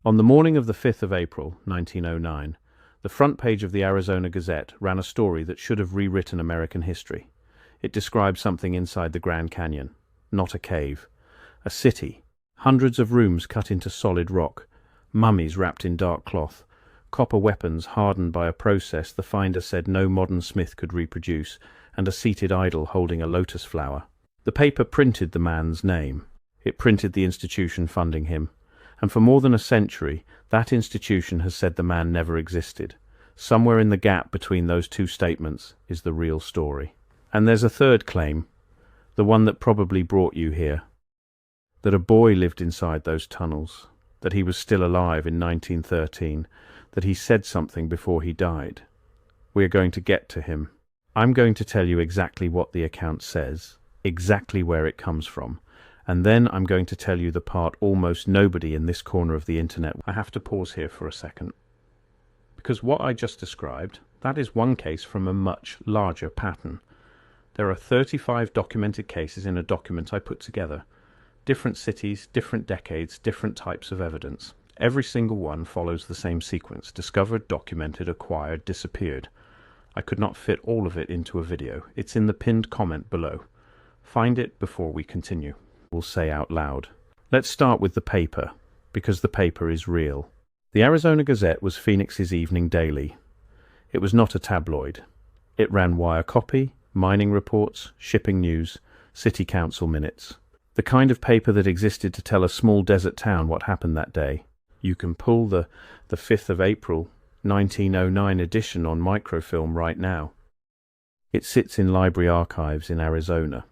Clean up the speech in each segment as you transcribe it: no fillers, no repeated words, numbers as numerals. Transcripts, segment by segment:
On the morning of the 5th of April, 1909, the front page of the Arizona Gazette ran a story that should have rewritten American history. It described something inside the Grand Canyon, not a cave, a city, hundreds of rooms cut into solid rock, mummies wrapped in dark cloth, copper weapons hardened by a process the finder said no modern smith could reproduce, and a seated idol holding a lotus flower. The paper printed the man's name. It printed the institution funding him. And for more than a century, that institution has said the man never existed. Somewhere in the gap between those two statements is the real story. And there's a third claim, the one that probably brought you here. That a boy lived inside those tunnels, that he was still alive in 1913, that he said something before he died. We are going to get to him. I'm going to tell you exactly what the account says, exactly where it comes from, and then I'm going to tell you the part almost nobody in this corner of the internet. I have to pause here for a second, because what I just described, that is one case from a much larger pattern. There are 35 documented cases in a document I put together. Different cities, different decades, different types of evidence. Every single one follows the same sequence: discovered, documented, acquired, disappeared. I could not fit all of it into a video. It's in the pinned comment below. Find it before we continue. We'll say out loud. Let's start with the paper, because the paper is real. The Arizona Gazette was Phoenix's evening daily. It was not a tabloid. It ran wire copy, mining reports, shipping news, city council minutes. The kind of paper that existed to tell a small desert town what happened that day. You can pull the 5th of April 1909 edition on microfilm right now. It sits in library archives in Arizona.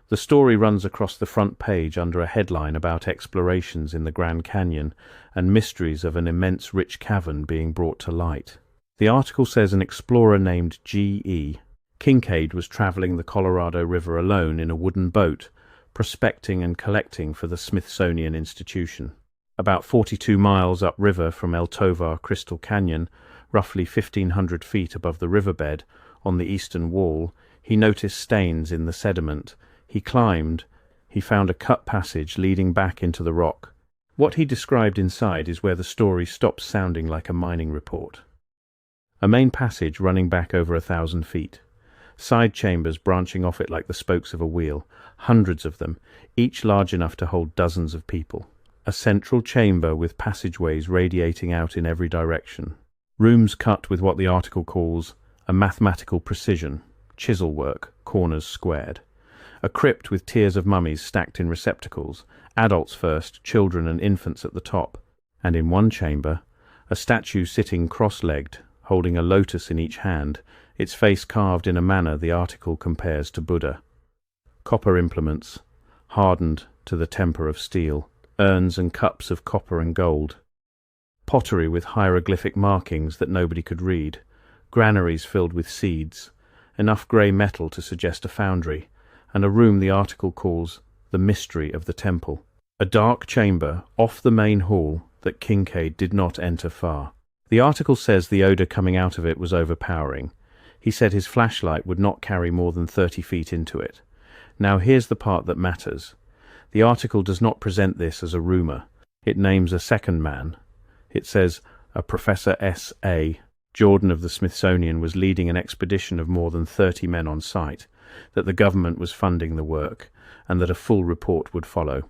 The story runs across the front page under a headline about explorations in the Grand Canyon and mysteries of an immense rich cavern being brought to light. The article says an explorer named G.E. Kincaid was traveling the Colorado River alone in a wooden boat, prospecting and collecting for the Smithsonian Institution. About 42 miles upriver from El Tovar Crystal Canyon, roughly 1,500 feet above the riverbed, on the eastern wall, he noticed stains in the sediment. He climbed. He found a cut passage leading back into the rock. What he described inside is where the story stops sounding like a mining report. A main passage running back over 1,000 feet. Side chambers branching off it like the spokes of a wheel, hundreds of them, each large enough to hold dozens of people. A central chamber with passageways radiating out in every direction. Rooms cut with what the article calls a mathematical precision, chisel work, corners squared. A crypt with tiers of mummies stacked in receptacles, adults first, children and infants at the top. And in one chamber, a statue sitting cross-legged, holding a lotus in each hand, its face carved in a manner the article compares to Buddha. Copper implements, hardened to the temper of steel. Urns and cups of copper and gold. Pottery with hieroglyphic markings that nobody could read. Granaries filled with seeds. Enough grey metal to suggest a foundry. And a room the article calls the mystery of the temple. A dark chamber off the main hall that Kincaid did not enter far. The article says the odour coming out of it was overpowering. He said his flashlight would not carry more than 30 feet into it. Now here's the part that matters. The article does not present this as a rumour. It names a second man. It says a Professor S.A. Jordan of the Smithsonian was leading an expedition of more than 30 men on site, that the government was funding the work, and that a full report would follow.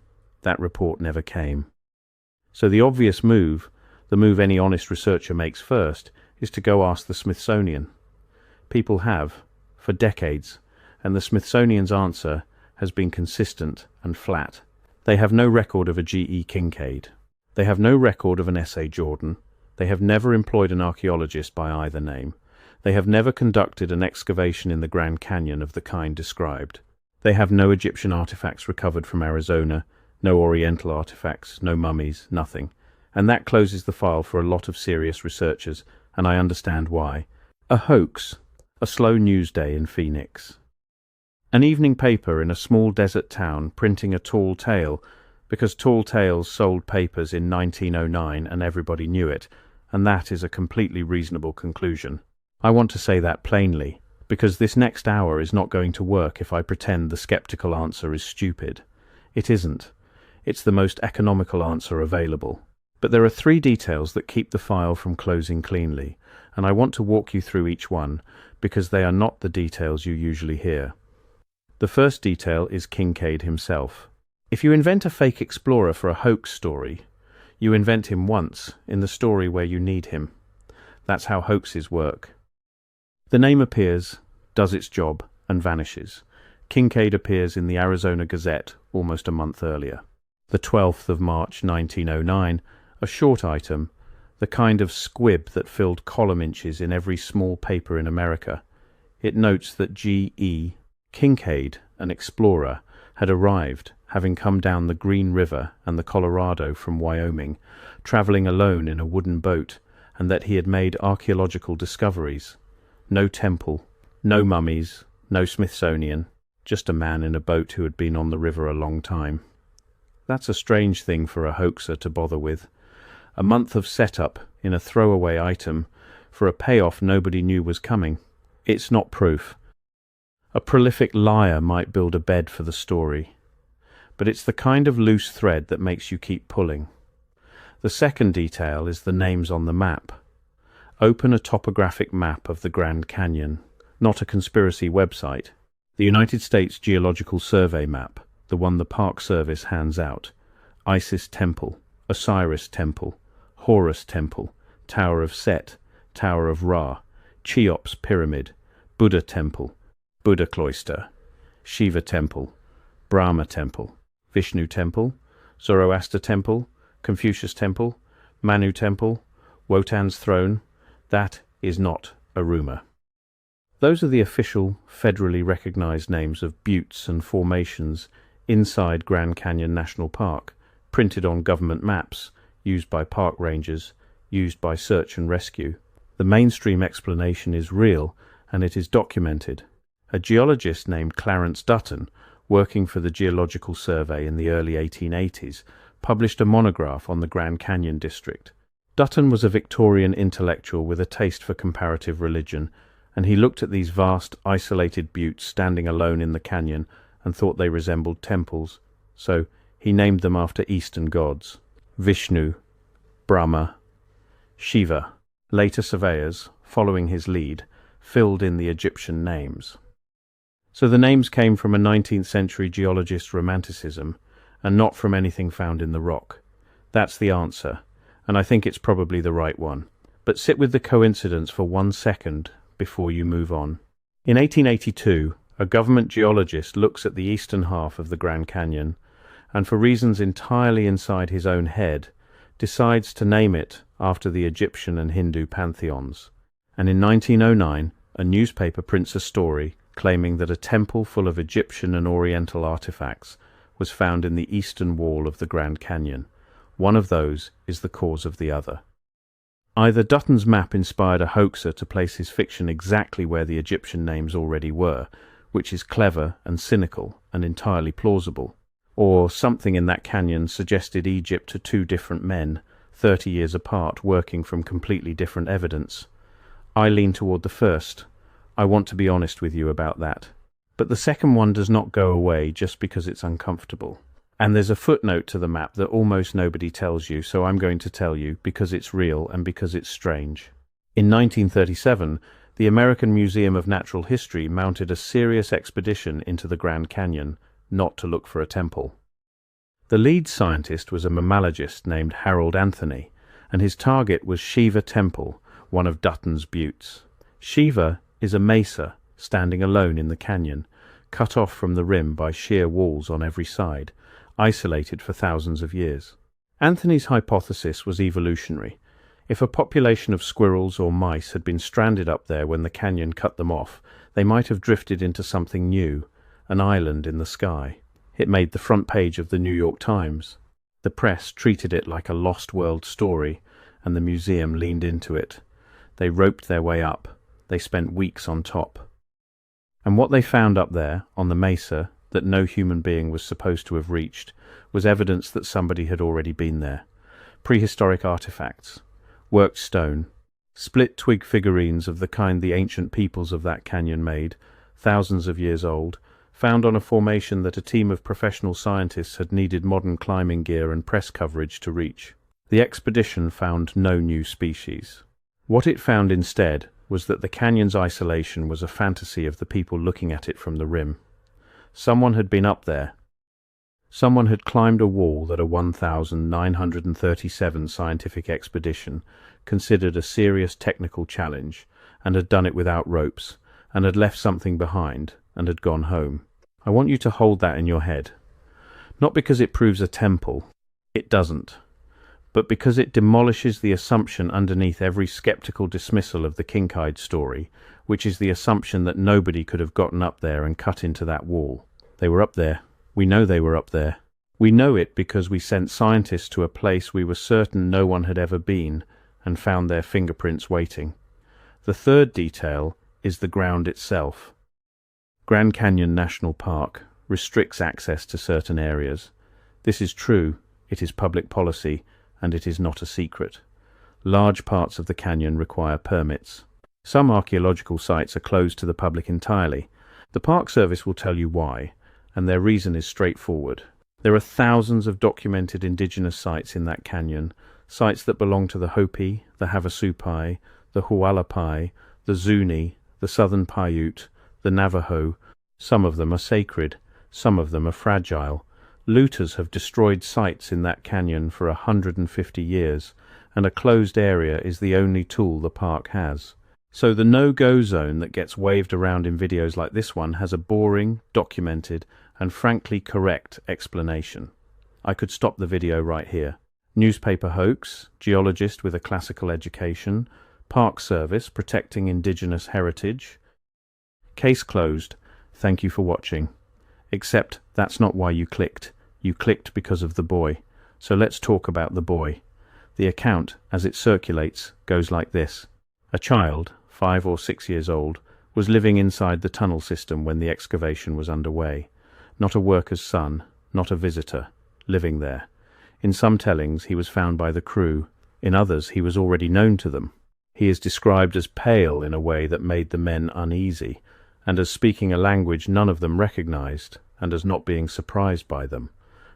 That report never came. So the obvious move, the move any honest researcher makes first, is to go ask the Smithsonian. People have, for decades, and the Smithsonian's answer has been consistent and flat. They have no record of a G.E. Kincaid. They have no record of an S.A. Jordan. They have never employed an archaeologist by either name. They have never conducted an excavation in the Grand Canyon of the kind described. They have no Egyptian artifacts recovered from Arizona, no Oriental artifacts, no mummies, nothing. And that closes the file for a lot of serious researchers, and I understand why. A hoax. A slow news day in Phoenix. An evening paper in a small desert town printing a tall tale, because tall tales sold papers in 1909 and everybody knew it, and that is a completely reasonable conclusion. I want to say that plainly, because this next hour is not going to work if I pretend the skeptical answer is stupid. It isn't. It's the most economical answer available. But there are three details that keep the file from closing cleanly, and I want to walk you through each one because they are not the details you usually hear. The first detail is Kincaid himself. If you invent a fake explorer for a hoax story, you invent him once in the story where you need him. That's how hoaxes work. The name appears, does its job, and vanishes. Kincaid appears in the Arizona Gazette almost a month earlier. The 12th of March 1909, a short item, the kind of squib that filled column inches in every small paper in America. It notes that G.E. Kincaid, an explorer, had arrived, having come down the Green River and the Colorado from Wyoming, traveling alone in a wooden boat, and that he had made archaeological discoveries. No temple, no mummies, no Smithsonian, just a man in a boat who had been on the river a long time. That's a strange thing for a hoaxer to bother with. A month of setup in a throwaway item for a payoff nobody knew was coming. It's not proof. A prolific liar might build a bed for the story, but it's the kind of loose thread that makes you keep pulling. The second detail is the names on the map. Open a topographic map of the Grand Canyon, not a conspiracy website. The United States Geological Survey map, the one the Park Service hands out. Isis Temple, Osiris Temple, Horus Temple, Tower of Set, Tower of Ra, Cheops Pyramid, Buddha Temple, Buddha Cloister, Shiva Temple, Brahma Temple, Vishnu Temple, Zoroaster Temple, Confucius Temple, Manu Temple, Wotan's Throne. That is not a rumor. Those are the official, federally recognized names of buttes and formations inside Grand Canyon National Park, printed on government maps, used by park rangers, used by search and rescue. The mainstream explanation is real, and it is documented. A geologist named Clarence Dutton, working for the Geological Survey in the early 1880s, published a monograph on the Grand Canyon district. Dutton was a Victorian intellectual with a taste for comparative religion, and he looked at these vast, isolated buttes standing alone in the canyon and thought they resembled temples, so he named them after Eastern gods. Vishnu, Brahma, Shiva. Later surveyors, following his lead, filled in the Egyptian names. So the names came from a 19th century geologist's romanticism, and not from anything found in the rock. That's the answer, and I think it's probably the right one. But sit with the coincidence for 1 second before you move on. In 1882, a government geologist looks at the eastern half of the Grand Canyon, and for reasons entirely inside his own head, decides to name it after the Egyptian and Hindu pantheons. And in 1909, a newspaper prints a story claiming that a temple full of Egyptian and Oriental artifacts was found in the eastern wall of the Grand Canyon. One of those is the cause of the other. Either Dutton's map inspired a hoaxer to place his fiction exactly where the Egyptian names already were, which is clever and cynical and entirely plausible, or something in that canyon suggested Egypt to two different men, 30 years apart, working from completely different evidence. I lean toward the first. I want to be honest with you about that. But the second one does not go away just because it's uncomfortable. And there's a footnote to the map that almost nobody tells you, so I'm going to tell you because it's real and because it's strange. In 1937, the American Museum of Natural History mounted a serious expedition into the Grand Canyon, not to look for a temple. The lead scientist was a mammologist named Harold Anthony, and his target was Shiva Temple, one of Dutton's buttes. Shiva is a mesa standing alone in the canyon, cut off from the rim by sheer walls on every side, isolated for thousands of years. Anthony's hypothesis was evolutionary. If a population of squirrels or mice had been stranded up there when the canyon cut them off, they might have drifted into something new, an island in the sky. It made the front page of the New York Times. The press treated it like a lost world story, and the museum leaned into it. They roped their way up. They spent weeks on top. And what they found up there, on the mesa, that no human being was supposed to have reached, was evidence that somebody had already been there. Prehistoric artifacts, worked stone, split twig figurines of the kind the ancient peoples of that canyon made, thousands of years old, found on a formation that a team of professional scientists had needed modern climbing gear and press coverage to reach. The expedition found no new species. What it found instead was that the canyon's isolation was a fantasy of the people looking at it from the rim. Someone had been up there. Someone had climbed a wall that a 1937 scientific expedition considered a serious technical challenge, and had done it without ropes, and had left something behind, and had gone home. I want you to hold that in your head. Not because it proves a temple. It doesn't. But because it demolishes the assumption underneath every skeptical dismissal of the Kincaid story, which is the assumption that nobody could have gotten up there and cut into that wall. They were up there. We know they were up there. We know it because we sent scientists to a place we were certain no one had ever been and found their fingerprints waiting. The third detail is the ground itself. Grand Canyon National Park restricts access to certain areas. This is true, it is public policy, and it is not a secret. Large parts of the canyon require permits. Some archaeological sites are closed to the public entirely. The Park Service will tell you why, and their reason is straightforward. There are thousands of documented indigenous sites in that canyon, sites that belong to the Hopi, the Havasupai, the Hualapai, the Zuni, the Southern Paiute, the Navajo. Some of them are sacred, some of them are fragile. Looters have destroyed sites in that canyon for 150 years, and a closed area is the only tool the park has. So the no-go zone that gets waved around in videos like this one has a boring, documented, and frankly correct explanation. I could stop the video right here. Newspaper hoax, geologist with a classical education, Park Service protecting indigenous heritage. Case closed. Thank you for watching. Except that's not why you clicked. You clicked because of the boy. So let's talk about the boy. The account, as it circulates, goes like this. A child, 5 or 6 years old, was living inside the tunnel system when the excavation was underway. Not a worker's son, not a visitor, living there. In some tellings he was found by the crew, in others he was already known to them. He is described as pale in a way that made the men uneasy, and as speaking a language none of them recognized, and as not being surprised by them.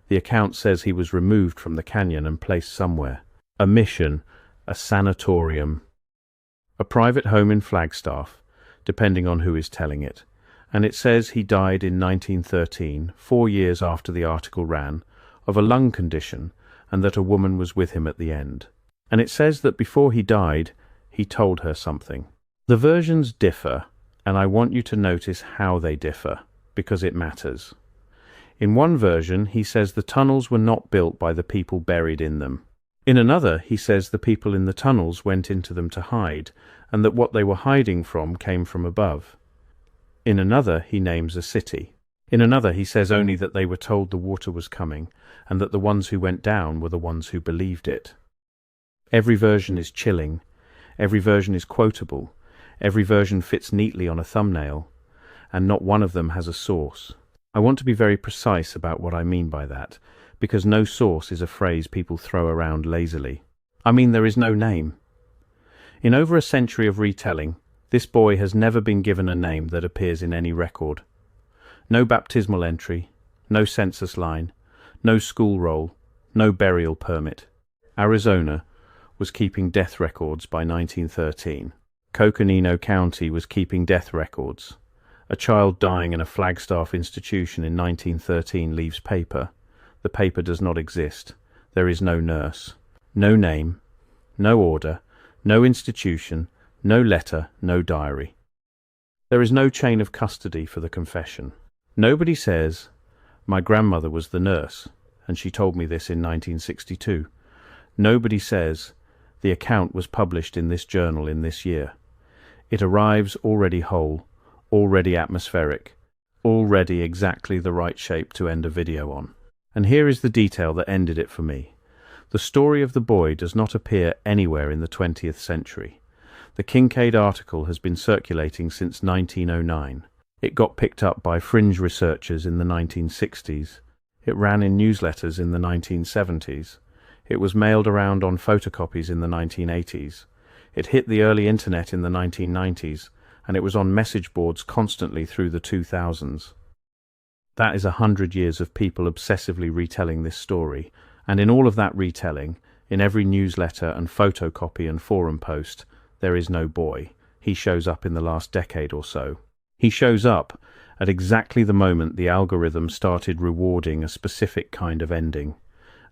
The account says he was removed from the canyon and placed somewhere. A mission, a sanatorium, a private home in Flagstaff, depending on who is telling it. And it says he died in 1913, 4 years after the article ran, of a lung condition, and that a woman was with him at the end. And it says that before he died, he told her something. The versions differ, and I want you to notice how they differ, because it matters. In one version, he says the tunnels were not built by the people buried in them. In another, he says the people in the tunnels went into them to hide, and that what they were hiding from came from above. In another, he names a city. In another, he says only that they were told the water was coming, and that the ones who went down were the ones who believed it. Every version is chilling. Every version is quotable. Every version fits neatly on a thumbnail, and not one of them has a source. I want to be very precise about what I mean by that, because no source is a phrase people throw around lazily. I mean there is no name. In over a century of retelling, this boy has never been given a name that appears in any record. No baptismal entry, no census line, no school roll, no burial permit. Arizona was keeping death records by 1913. Coconino County was keeping death records. A child dying in a Flagstaff institution in 1913 leaves paper. The paper does not exist. There is no nurse. No name. No order. No institution. No letter. No diary. There is no chain of custody for the confession. Nobody says, "My grandmother was the nurse, and she told me this in 1962. Nobody says, "The account was published in this journal in this year." It arrives already whole, already atmospheric, already exactly the right shape to end a video on. And here is the detail that ended it for me. The story of the boy does not appear anywhere in the 20th century. The Kincaid article has been circulating since 1909. It got picked up by fringe researchers in the 1960s. It ran in newsletters in the 1970s. It was mailed around on photocopies in the 1980s. It hit the early internet in the 1990s, and it was on message boards constantly through the 2000s. That is 100 years of people obsessively retelling this story, and in all of that retelling, In every newsletter and photocopy and forum post, there is no boy. He shows up in the last decade or so. He shows up at exactly the moment the algorithm started rewarding a specific kind of ending.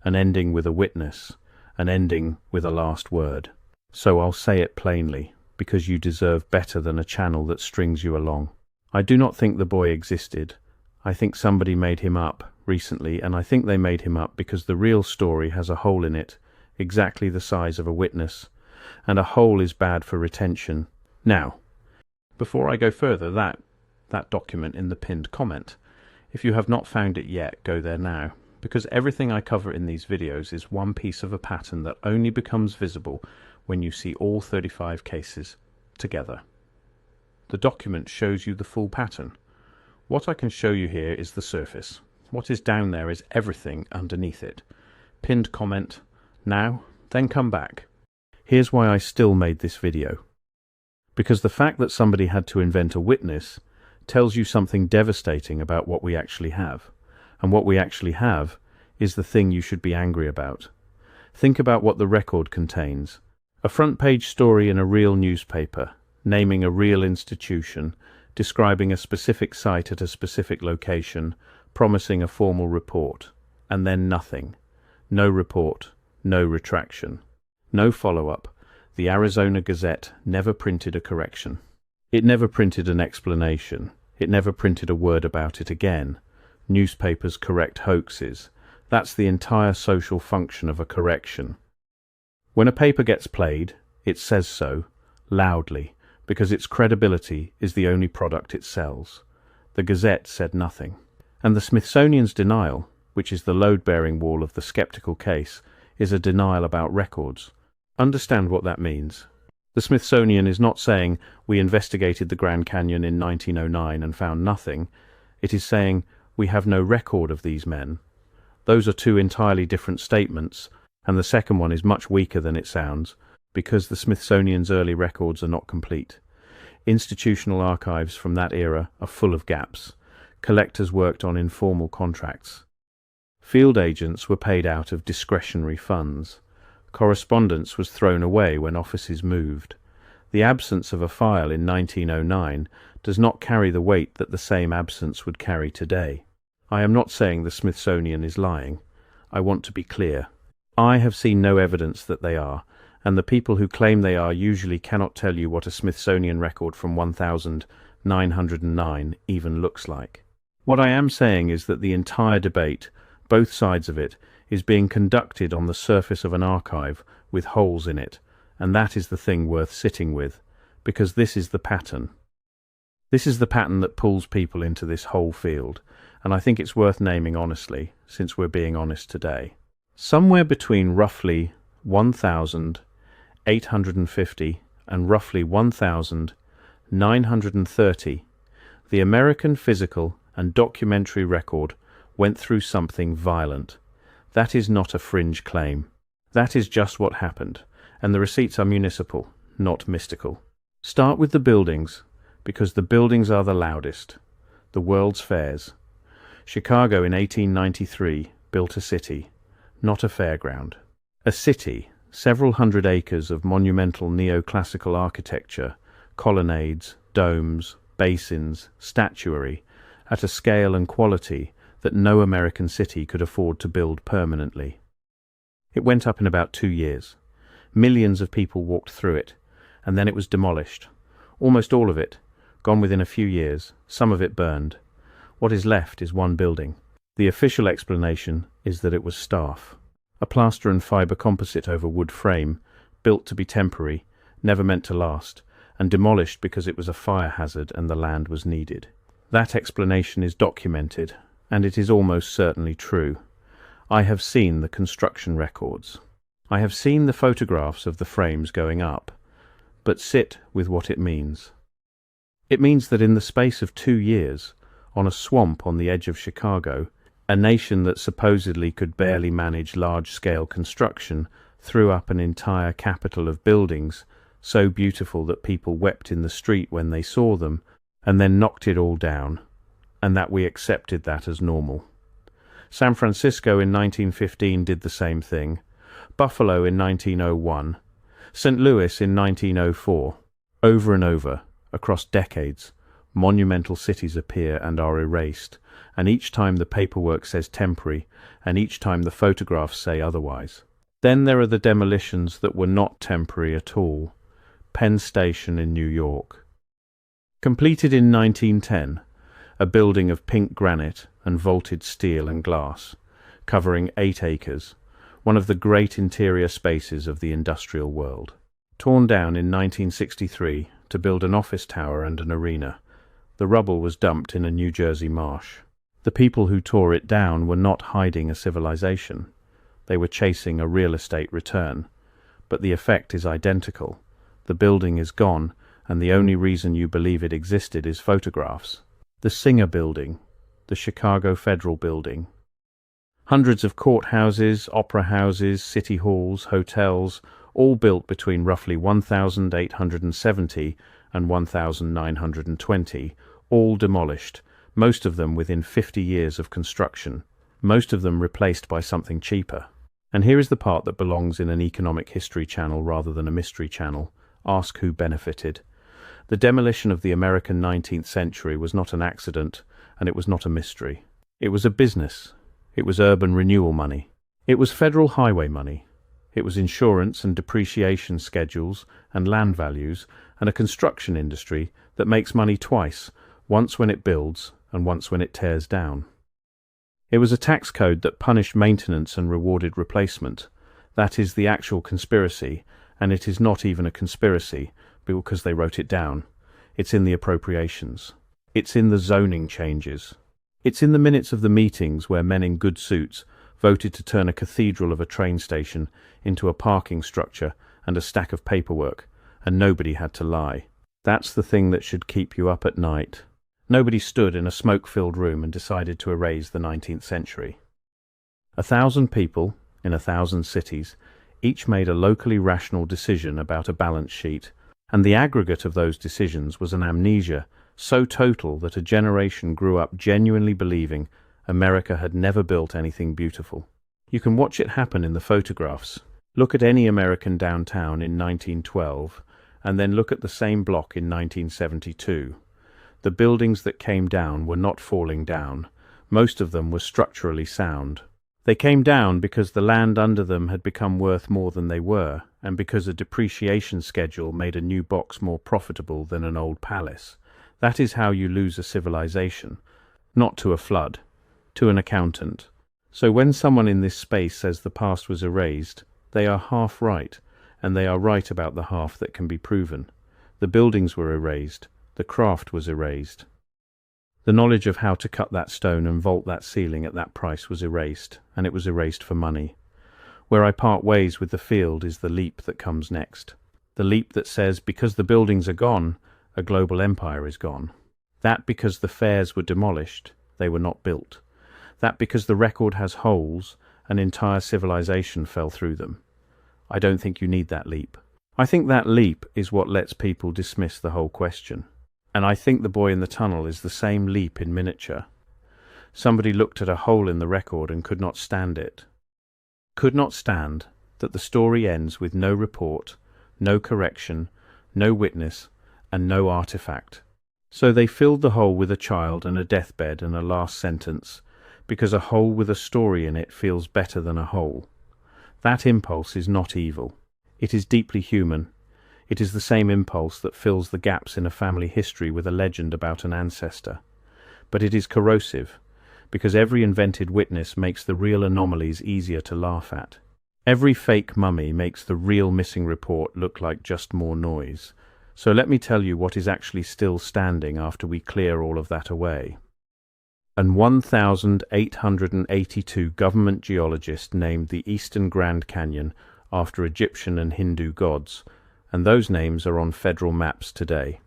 An ending with a witness. An ending with a last word. So I'll say it plainly, because you deserve better than a channel that strings you along. I do not think the boy existed. I think somebody made him up recently, and I think they made him up because the real story has a hole in it, exactly the size of a witness, and a hole is bad for retention. Now, before I go further, that document in the pinned comment. If you have not found it yet, go there now, because everything I cover in these videos is one piece of a pattern that only becomes visible when you see all 35 cases together. The document shows you the full pattern. What I can show you here is the surface. What is down there is everything underneath it. Pinned comment, now, then come back. Here's why I still made this video. Because the fact that somebody had to invent a witness tells you something devastating about what we actually have. And what we actually have is the thing you should be angry about. Think about what the record contains. A front-page story in a real newspaper, naming a real institution, describing a specific site at a specific location, promising a formal report, and then nothing. No report, no retraction, no follow-up. The Arizona Gazette never printed a correction. It never printed an explanation. It never printed a word about it again. Newspapers correct hoaxes. That's the entire social function of a correction. When a paper gets played, it says so, loudly, because its credibility is the only product it sells. The Gazette said nothing. And the Smithsonian's denial, which is the load-bearing wall of the skeptical case, is a denial about records. Understand what that means. The Smithsonian is not saying we investigated the Grand Canyon in 1909 and found nothing. It is saying we have no record of these men. Those are two entirely different statements, and the second one is much weaker than it sounds, because the Smithsonian's early records are not complete. Institutional archives from that era are full of gaps. Collectors worked on informal contracts. Field agents were paid out of discretionary funds. Correspondence was thrown away when offices moved. The absence of a file in 1909 does not carry the weight that the same absence would carry today. I am not saying the Smithsonian is lying. I want to be clear. I have seen no evidence that they are, and the people who claim they are usually cannot tell you what a Smithsonian record from 1909 even looks like. What I am saying is that the entire debate, both sides of it, is being conducted on the surface of an archive with holes in it, and that is the thing worth sitting with, because this is the pattern. This is the pattern that pulls people into this whole field, and I think it's worth naming honestly, since we're being honest today. Somewhere between roughly 1,850 and roughly 1,930, the American physical and documentary record went through something violent. That is not a fringe claim. That is just what happened, and the receipts are municipal, not mystical. Start with the buildings, because the buildings are the loudest. The World's Fairs. Chicago in 1893 built a city, not a fairground. A city, several hundred acres of monumental neoclassical architecture, colonnades, domes, basins, statuary, at a scale and quality that no American city could afford to build permanently. It went up in about 2 years. Millions of people walked through it, and then it was demolished. Almost all of it, gone within a few years, some of it burned. What is left is one building. The official explanation is that it was staff. A plaster and fibre composite over wood frame, built to be temporary, never meant to last, and demolished because it was a fire hazard and the land was needed. That explanation is documented, and it is almost certainly true. I have seen the construction records. I have seen the photographs of the frames going up, but sit with what it means. It means that in the space of 2 years, on a swamp on the edge of Chicago, a nation that supposedly could barely manage large-scale construction threw up an entire capital of buildings, so beautiful that people wept in the street when they saw them, and then knocked it all down, and that we accepted that as normal. San Francisco in 1915 did the same thing. Buffalo in 1901, St. Louis in 1904. Over and over, across decades, monumental cities appear and are erased, and each time the paperwork says temporary, and each time the photographs say otherwise. Then there are the demolitions that were not temporary at all. Penn Station in New York. Completed in 1910, a building of pink granite and vaulted steel and glass, covering 8 acres, one of the great interior spaces of the industrial world. Torn down in 1963 to build an office tower and an arena, the rubble was dumped in a New Jersey marsh. The people who tore it down were not hiding a civilization. They were chasing a real estate return. But the effect is identical. The building is gone, and the only reason you believe it existed is photographs. The Singer Building, the Chicago Federal Building. Hundreds of courthouses, opera houses, city halls, hotels, all built between roughly 1870 and 1920, all demolished, most of them within 50 years of construction, most of them replaced by something cheaper. And here is the part that belongs in an economic history channel rather than a mystery channel. Ask who benefited. The demolition of the American 19th century was not an accident, and it was not a mystery. It was a business. It was urban renewal money. It was federal highway money. It was insurance and depreciation schedules and land values and a construction industry that makes money twice, once when it builds and once when it tears down. It was a tax code that punished maintenance and rewarded replacement. That is the actual conspiracy, and it is not even a conspiracy because they wrote it down. It's in the appropriations. It's in the zoning changes. It's in the minutes of the meetings where men in good suits voted to turn a cathedral of a train station into a parking structure and a stack of paperwork, and nobody had to lie. That's the thing that should keep you up at night. Nobody stood in a smoke-filled room and decided to erase the 19th century. 1,000 people, in 1,000 cities, each made a locally rational decision about a balance sheet, and the aggregate of those decisions was an amnesia so total that a generation grew up genuinely believing America had never built anything beautiful. You can watch it happen in the photographs. Look at any American downtown in 1912, and then look at the same block in 1972. The buildings that came down were not falling down. Most of them were structurally sound. They came down because the land under them had become worth more than they were, and because a depreciation schedule made a new box more profitable than an old palace. That is how you lose a civilization. Not to a flood, to an accountant. So when someone in this space says the past was erased, they are half right, and they are right about the half that can be proven. The buildings were erased. The craft was erased. The knowledge of how to cut that stone and vault that ceiling at that price was erased, and it was erased for money. Where I part ways with the field is the leap that comes next. The leap that says, because the buildings are gone, a global empire is gone. That because the fairs were demolished, they were not built. That because the record has holes, an entire civilization fell through them. I don't think you need that leap. I think that leap is what lets people dismiss the whole question. And I think the boy in the tunnel is the same leap in miniature. Somebody looked at a hole in the record and could not stand it. Could not stand that the story ends with no report, no correction, no witness, and no artifact. So they filled the hole with a child and a deathbed and a last sentence, because a hole with a story in it feels better than a hole. That impulse is not evil. It is deeply human. It is the same impulse that fills the gaps in a family history with a legend about an ancestor. But it is corrosive, because every invented witness makes the real anomalies easier to laugh at. Every fake mummy makes the real missing report look like just more noise. So let me tell you what is actually still standing after we clear all of that away. An 1,882 government geologist named the Eastern Grand Canyon after Egyptian and Hindu gods, and those names are on federal maps today.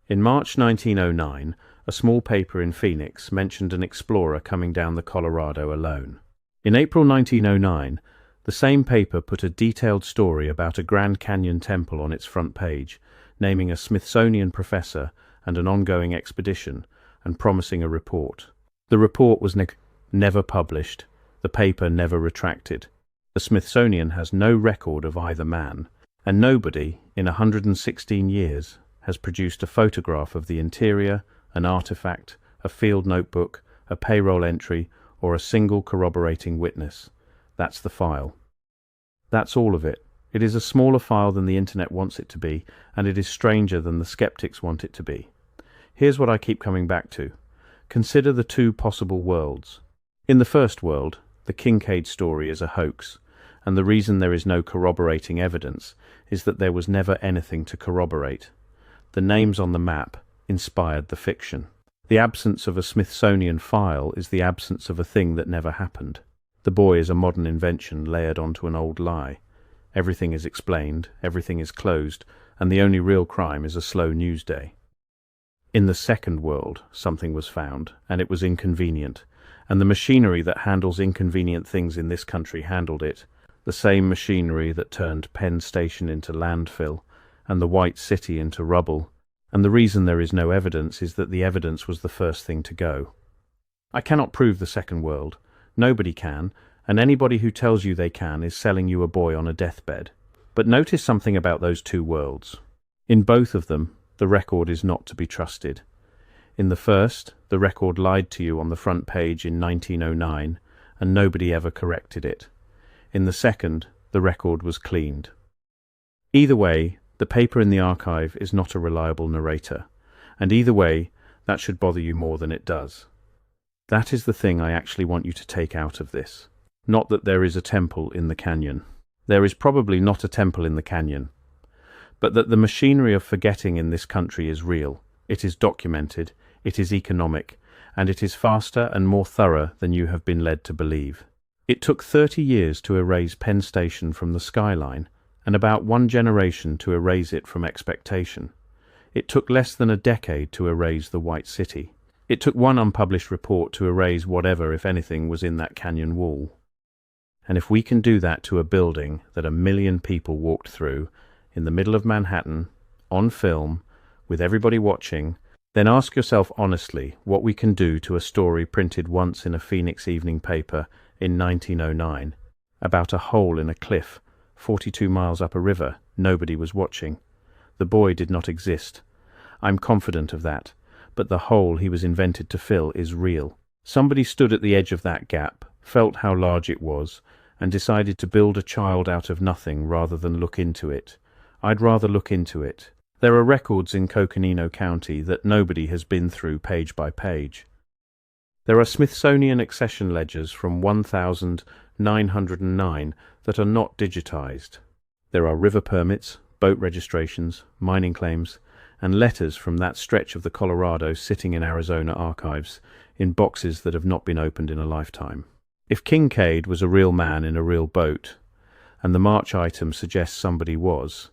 In March 1909, a small paper in Phoenix mentioned an explorer coming down the Colorado alone. In April 1909, the same paper put a detailed story about a Grand Canyon temple on its front page, naming a Smithsonian professor and an ongoing expedition, and promising a report. The report was never published. The paper never retracted. The Smithsonian has no record of either man, and nobody, in 116 years, has produced a photograph of the interior, an artifact, a field notebook, a payroll entry, or a single corroborating witness. That's the file. That's all of it. It is a smaller file than the internet wants it to be, and it is stranger than the skeptics want it to be. Here's what I keep coming back to. Consider the two possible worlds. In the first world, the Kincaid story is a hoax, and the reason there is no corroborating evidence is that there was never anything to corroborate. The names on the map inspired the fiction. The absence of a Smithsonian file is the absence of a thing that never happened. The boy is a modern invention layered onto an old lie. Everything is explained, everything is closed, and the only real crime is a slow news day. In the second world, something was found, and it was inconvenient, and the machinery that handles inconvenient things in this country handled it, the same machinery that turned Penn Station into landfill, and the White City into rubble, and the reason there is no evidence is that the evidence was the first thing to go. I cannot prove the second world. Nobody can, and anybody who tells you they can is selling you a boy on a deathbed. But notice something about those two worlds. In both of them, the record is not to be trusted. In the first, the record lied to you on the front page in 1909, and nobody ever corrected it. In the second, the record was cleaned. Either way, the paper in the archive is not a reliable narrator, and either way, that should bother you more than it does. That is the thing I actually want you to take out of this. Not that there is a temple in the canyon. There is probably not a temple in the canyon. But that the machinery of forgetting in this country is real. It is documented, it is economic, and it is faster and more thorough than you have been led to believe. It took 30 years to erase Penn Station from the skyline, and about one generation to erase it from expectation. It took less than a decade to erase the White City. It took one unpublished report to erase whatever, if anything, was in that canyon wall. And if we can do that to a building that 1 million people walked through, in the middle of Manhattan, on film, with everybody watching, then ask yourself honestly what we can do to a story printed once in a Phoenix evening paper in 1909, about a hole in a cliff, 42 miles up a river. Nobody was watching. The boy did not exist. I'm confident of that, but the hole he was invented to fill is real. Somebody stood at the edge of that gap, felt how large it was, and decided to build a child out of nothing rather than look into it. I'd rather look into it. There are records in Coconino County that nobody has been through page by page. There are Smithsonian accession ledgers from 1909 that are not digitized. There are river permits, boat registrations, mining claims, and letters from that stretch of the Colorado sitting in Arizona archives in boxes that have not been opened in a lifetime. If Kincaid was a real man in a real boat, and the March item suggests somebody was,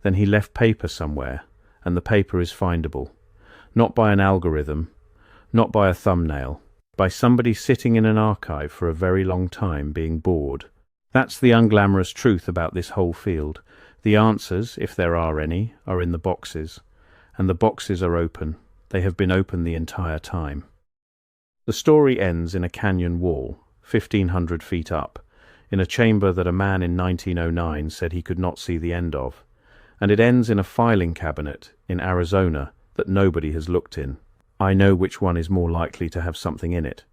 then he left paper somewhere, and the paper is findable. Not by an algorithm, not by a thumbnail, by somebody sitting in an archive for a very long time being bored. That's the unglamorous truth about this whole field. The answers, if there are any, are in the boxes, and the boxes are open. They have been open the entire time. The story ends in a canyon wall, 1,500 feet up, in a chamber that a man in 1909 said he could not see the end of, and it ends in a filing cabinet in Arizona that nobody has looked in. I know which one is more likely to have something in it.